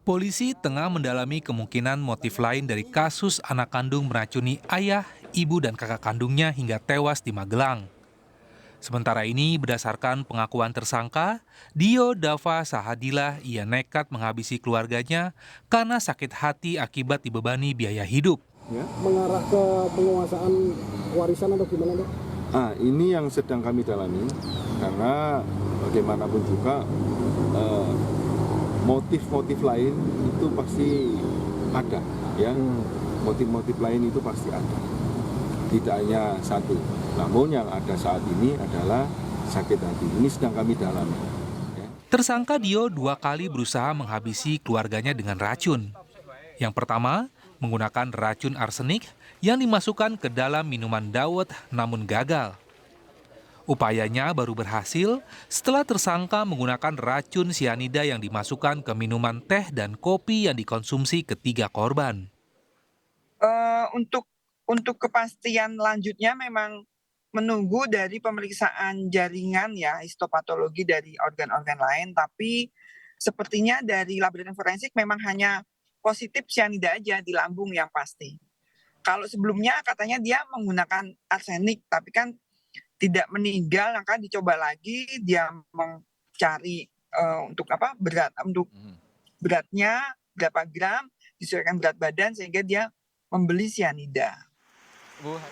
Polisi tengah mendalami kemungkinan motif lain dari kasus anak kandung meracuni ayah, ibu, dan kakak kandungnya hingga tewas di Magelang. Sementara ini, berdasarkan pengakuan tersangka, Dio Dava Sahadilah ia nekat menghabisi keluarganya karena sakit hati akibat dibebani biaya hidup. Ya, mengarah ke penguasaan warisan atau gimana, Dok? Ini yang sedang kami dalami karena bagaimanapun juga motif-motif lain itu pasti ada, ya. Motif-motif lain itu pasti ada. Tidak hanya satu. Namun yang ada saat ini adalah sakit hati. Ini sedang kami dalami. Ya. Tersangka Dio 2 kali berusaha menghabisi keluarganya dengan racun. Yang pertama, menggunakan racun arsenik yang dimasukkan ke dalam minuman dawet namun gagal. Upayanya baru berhasil setelah tersangka menggunakan racun sianida yang dimasukkan ke minuman teh dan kopi yang dikonsumsi ketiga korban. Untuk kepastian lanjutnya memang menunggu dari pemeriksaan jaringan ya histopatologi dari organ-organ lain, tapi sepertinya dari laboratorium forensik memang hanya positif sianida aja di lambung yang pasti. Kalau sebelumnya katanya dia menggunakan arsenik, tapi kan tidak meninggal, maka dicoba lagi dia mencari untuk beratnya berapa gram, disesuaikan berat badan sehingga dia membeli sianida.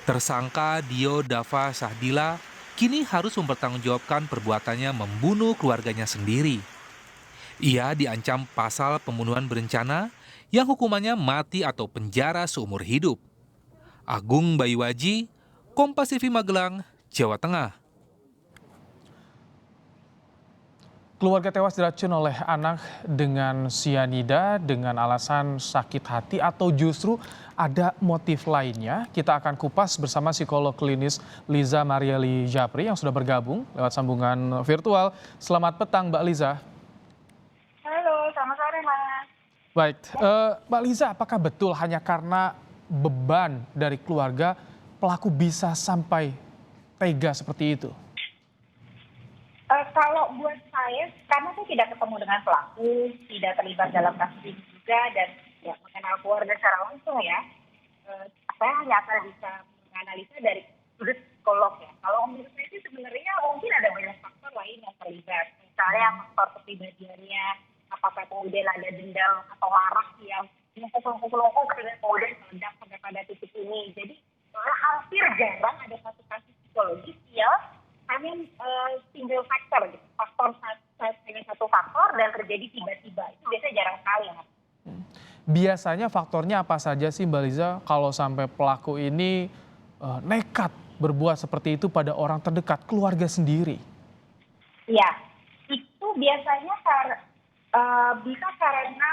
Tersangka Dio Dava Sahadilah kini harus mempertanggungjawabkan perbuatannya membunuh keluarganya sendiri. Ia diancam pasal pembunuhan berencana yang hukumannya mati atau penjara seumur hidup. Agung Bayuwaji, Kompas TV Magelang, Jawa Tengah. Keluarga tewas diracun oleh anak dengan sianida dengan alasan sakit hati atau justru ada motif lainnya. Kita akan kupas bersama psikolog klinis Liza Marieli Japri yang sudah bergabung lewat sambungan virtual. Selamat petang Mbak Liza. Halo, selamat sore Mas. Baik, Mbak Liza, apakah betul hanya karena beban dari keluarga pelaku bisa sampai tega seperti itu? Kalau buat saya, karena saya tidak ketemu dengan pelaku, tidak terlibat dalam kasus ini juga, dan ya mengenal keluarga secara langsung ya, saya hanya akan bisa menganalisa dari sudut psikolog ya. Kalau menurut saya sih sebenarnya mungkin ada banyak faktor lain yang terlibat. Misalnya faktor kepribadiannya, apakah kemudian ada dendam atau marah yang mengkukul-kukul sehingga kemudian meledak sampai pada titik ini. Jadi hampir jarang ada satu kasus psikologis yang hanya single factor gitu. Hanya satu faktor dan terjadi tiba-tiba. Itu biasanya jarang sekali. Mas. Biasanya faktornya apa saja sih Mbak Liza kalau sampai pelaku ini nekat berbuat seperti itu pada orang terdekat, keluarga sendiri? Ya, itu biasanya bisa karena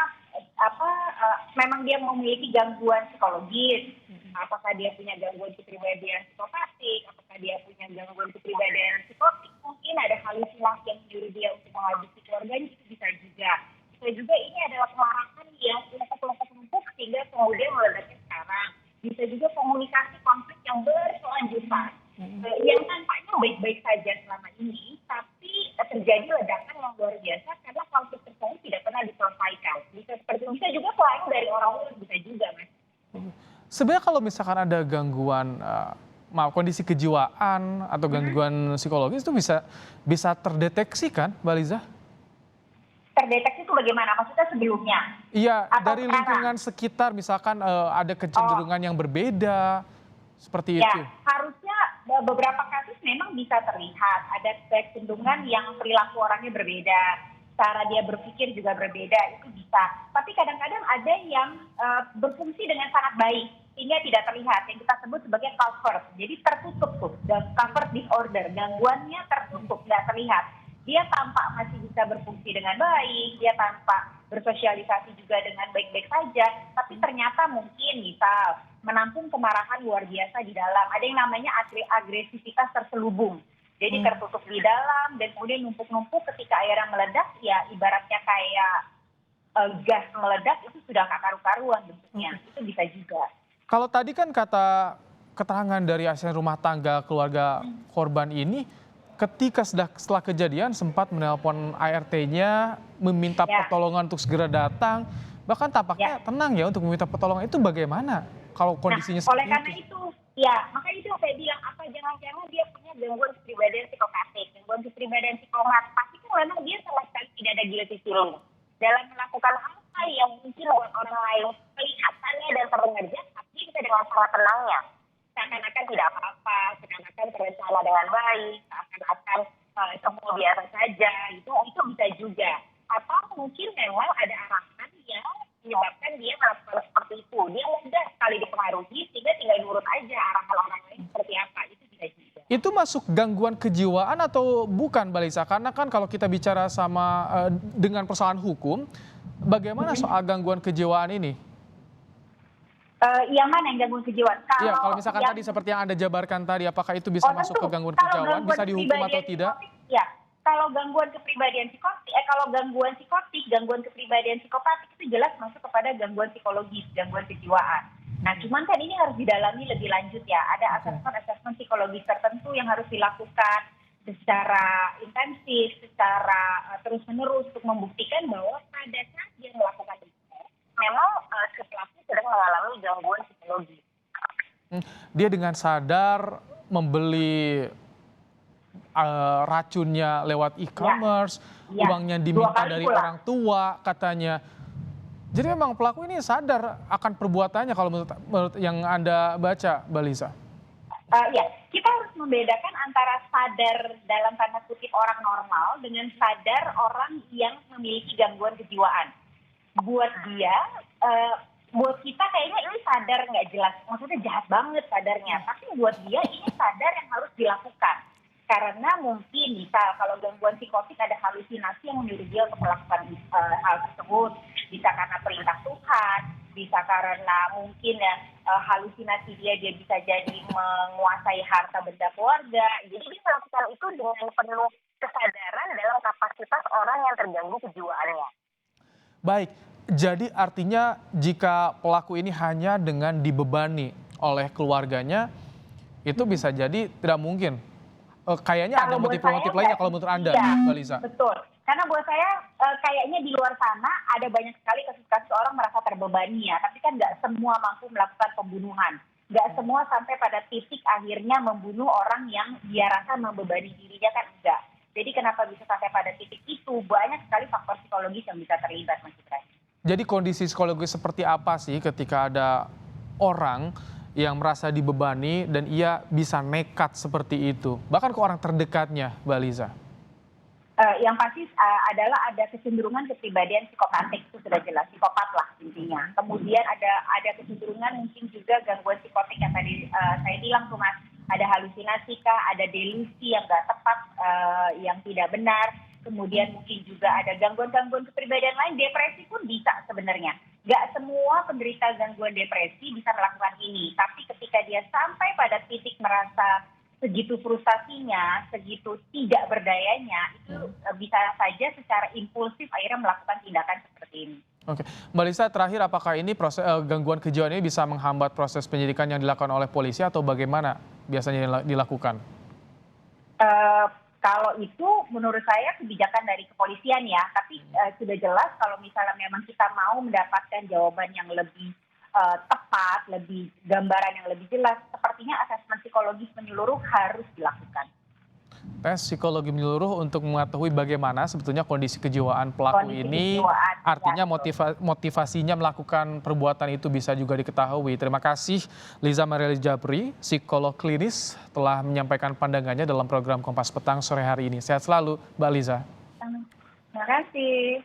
memang dia memiliki gangguan psikologis. Apakah dia punya gangguan kepribadian psikopatik, apakah dia punya gangguan kepribadian psikotik, mungkin ada halusinasi yang menyuruh dia untuk menghabisi keluarganya, itu bisa juga. Bisa juga ini adalah kemarahan yang numpuk sehingga kemudian meledaknya sekarang. Bisa juga komunikasi konflik yang berkelanjutan, yang tampaknya baik-baik saja selama ini, tapi terjadi ledakan yang luar biasa karena konflik tersebut tidak pernah diselesaikan. Bisa juga selain dari orang lain, bisa juga, Mas. Sebenarnya kalau misalkan ada gangguan kondisi kejiwaan atau gangguan psikologis itu bisa terdeteksi kan, Mbak Liza? Terdeteksi itu bagaimana? Maksudnya sebelumnya? Iya, Atau dari sekarang? lingkungan sekitar misalkan ada kecenderungan yang berbeda seperti Ya, itu. harusnya beberapa kasus memang bisa terlihat ada kecenderungan yang perilaku orangnya berbeda, cara dia berpikir juga berbeda, itu bisa. Tapi kadang-kadang ada yang berfungsi dengan sangat baik sehingga tidak terlihat, yang kita sebut sebagai cover. Jadi tertutup tuh, cover disorder, gangguannya tertutup, nggak terlihat. Dia tampak masih bisa berfungsi dengan baik, dia tampak bersosialisasi juga dengan baik-baik saja, tapi ternyata mungkin misal menampung kemarahan luar biasa di dalam. Ada yang namanya agresivitas terselubung. Jadi tertutup di dalam dan kemudian numpuk-numpuk ketika airnya meledak, ya ibaratnya kayak gas meledak itu sudah nggak karu-karuan bentuknya. Itu bisa juga. Kalau tadi kan kata keterangan dari asisten rumah tangga keluarga korban ini, ketika setelah kejadian sempat menelpon ART-nya meminta Ya. pertolongan untuk segera datang, bahkan tampaknya tenang ya untuk meminta pertolongan. Itu bagaimana kalau kondisinya Oleh seperti karena itu? maka itu yang saya bilang, apa jangan-jangan dia punya gangguan kepribadian psikopatik, gangguan kepribadian psikopat. Pasti kan memang dia sama sekali tidak ada guilty feeling dalam melakukan hal yang mungkin buat orang lain kelihatannya dan terdengarnya, tapi kita dengan sangat tenangnya. Seakan-akan tidak apa-apa, seakan-akan terencana dengan baik, seakan-akan semua biasa saja, itu bisa juga. Atau mungkin memang ada arahan yang menyebabkan dia melakukan seperti itu. Dia mudah sekali dipengaruhi sehingga tinggal nurut aja arahan orang lain seperti apa. Itu bisa juga. Itu masuk gangguan kejiwaan atau bukan, Mbak Lisa? Karena kan kalau kita bicara dengan persoalan hukum, bagaimana soal gangguan kejiwaan ini? Yang mana yang gangguan kejiwaan? Iya, kalau misalkan tadi seperti yang Anda jabarkan tadi, apakah itu bisa masuk ke gangguan kejiwaan? Bisa dihukum atau tidak? Ya, kalau gangguan kepribadian psikotik, gangguan kepribadian psikopatik itu jelas masuk kepada gangguan psikologis, gangguan kejiwaan. Nah, cuman kan ini harus didalami lebih lanjut ya. Ada asesmen psikologis tertentu yang harus dilakukan secara intensif, secara terus-menerus untuk membuktikan bahwa pada saat dia melakukan itu, memang si pelaku sedang mengalami gangguan psikologi. Dia dengan sadar membeli racunnya lewat e-commerce, uangnya diminta dari orang tua katanya. Jadi memang pelaku ini sadar akan perbuatannya kalau menurut yang Anda baca, Mbak Lisa? Ya, kita harus membedakan antara sadar dalam tanda kutip orang normal dengan sadar orang yang memiliki gangguan kejiwaan. Buat dia, buat kita kayaknya ini sadar nggak jelas, maksudnya jahat banget sadarnya. Tapi buat dia ini sadar yang harus dilakukan. Karena mungkin misal kalau gangguan psikotik ada halusinasi yang menyuruh dia untuk melakukan hal tersebut. Bisa karena perintah Tuhan, bisa karena mungkin halusinasi dia bisa jadi menguasai harta benda keluarga. Jadi dia melakukan itu dengan penuh kesadaran dalam kapasitas orang yang terganggu kejiwaannya. Baik, jadi artinya jika pelaku ini hanya dengan dibebani oleh keluarganya, itu bisa jadi tidak mungkin. Kayaknya ada motif-motif lainnya kalau menurut Anda, Mbak Lisa. Betul. Karena buat saya kayaknya di luar sana ada banyak sekali kasus-kasus orang merasa terbebani ya. Tapi kan nggak semua mampu melakukan pembunuhan. Nggak semua sampai pada titik akhirnya membunuh orang yang dia rasa membebani dirinya kan enggak. Jadi kenapa bisa sampai pada titik itu? Banyak sekali faktor psikologis yang bisa terlibat, Mas Ibrahim. Jadi kondisi psikologis seperti apa sih ketika ada orang yang merasa dibebani dan ia bisa nekat seperti itu? Bahkan ke orang terdekatnya, Mbak Lisa. Yang pasti adalah ada kecenderungan kepribadian psikopatik, itu sudah jelas, psikopat lah intinya. Kemudian ada kecenderungan mungkin juga gangguan psikotik yang tadi saya bilang tuh Mas, ada halusinasi kah, ada delusi yang nggak tepat, yang tidak benar. Kemudian mungkin juga ada gangguan-gangguan kepribadian lain, depresi pun bisa sebenarnya. Gak semua penderita gangguan depresi bisa melakukan ini, tapi ketika dia sampai pada titik merasa segitu frustasinya, segitu tidak berdayanya, itu bisa saja secara impulsif akhirnya melakukan tindakan seperti ini. Oke, Mbak Lisa, terakhir apakah ini gangguan kejiwaan ini bisa menghambat proses penyidikan yang dilakukan oleh polisi atau bagaimana biasanya dilakukan? Kalau itu menurut saya kebijakan dari kepolisian ya, tapi sudah jelas kalau misalnya memang kita mau mendapatkan jawaban yang lebih tepat, lebih gambaran yang lebih jelas, sepertinya asesmen psikologis menyeluruh harus dilakukan. Tes psikologi menyeluruh untuk mengetahui bagaimana sebetulnya kondisi kejiwaan pelaku ini, artinya motivasinya melakukan perbuatan itu bisa juga diketahui. Terima kasih Liza Marieli Japri, psikolog klinis, telah menyampaikan pandangannya dalam program Kompas Petang sore hari ini. Sehat selalu, Mbak Liza. Terima kasih.